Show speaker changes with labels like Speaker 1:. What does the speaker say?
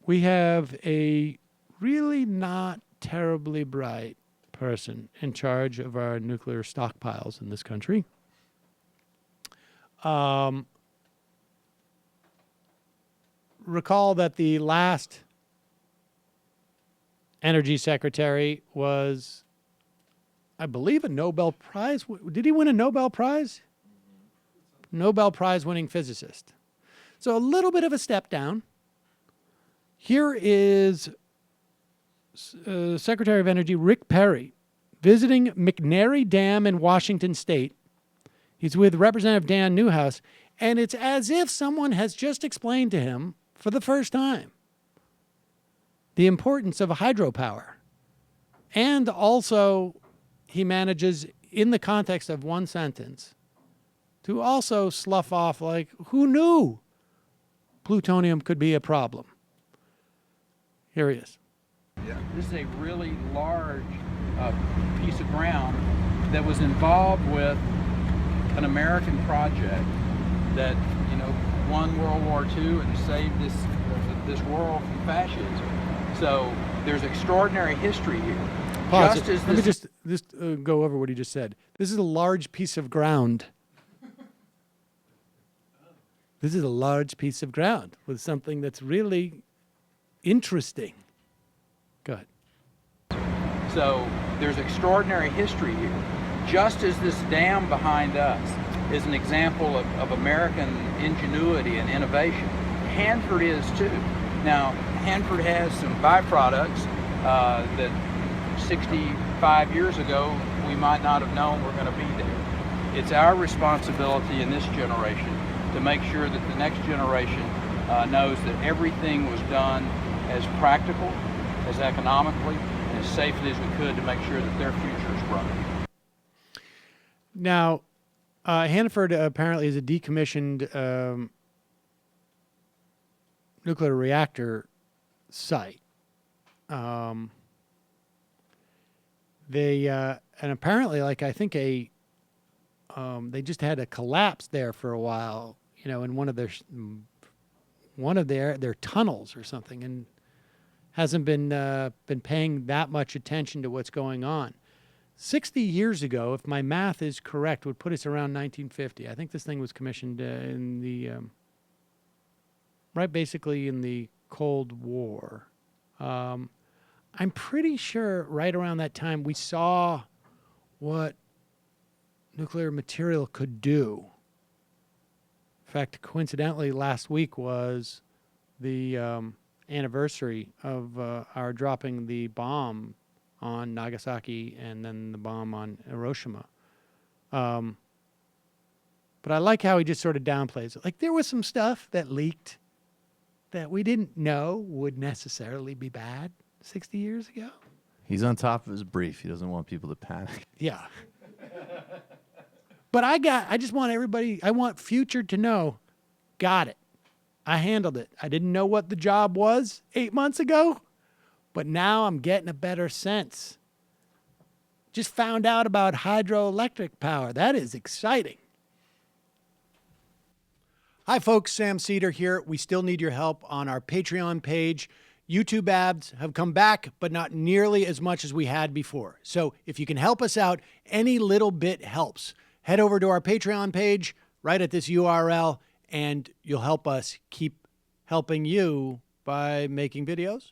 Speaker 1: we have a really not terribly bright person in charge of our nuclear stockpiles in this country. Recall that the last energy secretary was, I believe, a Nobel Prize. Did he win a Nobel Prize? Nobel Prize winning physicist. So a little bit of a step down. Here is Secretary of Energy Rick Perry visiting McNary Dam in Washington State. He's with Representative Dan Newhouse, and it's as if someone has just explained to him for the first time the importance of hydropower. And also, he manages, in the context of one sentence, to also slough off, like, who knew plutonium could be a problem? Here he is.
Speaker 2: Yeah. This is a really large piece of ground that was involved with an American project that, you know, won World War II and saved this world from fascism. So there's extraordinary history here.
Speaker 1: Pause. Let me just go over what he just said. This is a large piece of ground. This is a large piece of ground with something that's really interesting. Go ahead.
Speaker 2: So there's extraordinary history here. Just as this dam behind us is an example of American ingenuity and innovation, Hanford is too. Now, Hanford has some byproducts that 65 years ago we might not have known were going to be there. It's our responsibility in this generation to make sure that the next generation knows that everything was done as practical, as economically, and as safely as we could to make sure that their future is bright.
Speaker 1: Now, Hanford apparently is a decommissioned nuclear reactor site. And apparently, like, I think they just had a collapse there for a while, you know, in one of their tunnels or something, and hasn't been paying that much attention to what's going on. 60 years ago, if my math is correct, would put us around 1950. I think this thing was commissioned in the right, basically in the Cold War. I'm pretty sure right around that time we saw what nuclear material could do. In fact, coincidentally, last week was the anniversary of our dropping the bomb on Nagasaki and then the bomb on Hiroshima. But I like how he just sort of downplays it. Like, there was some stuff that leaked that we didn't know would necessarily be bad 60 years ago.
Speaker 3: He's on top of his brief. He doesn't want people to panic.
Speaker 1: Yeah. But I just want everybody, I want Future to know, got it. I handled it. I didn't know what the job was 8 months ago, but now I'm getting a better sense. Just found out about hydroelectric power. That is exciting. Hi, folks. Sam Seder here. We still need your help on our Patreon page. YouTube ads have come back, but not nearly as much as we had before. So if you can help us out, any little bit helps. Head over to our Patreon page right at this URL, and you'll help us keep helping you by making videos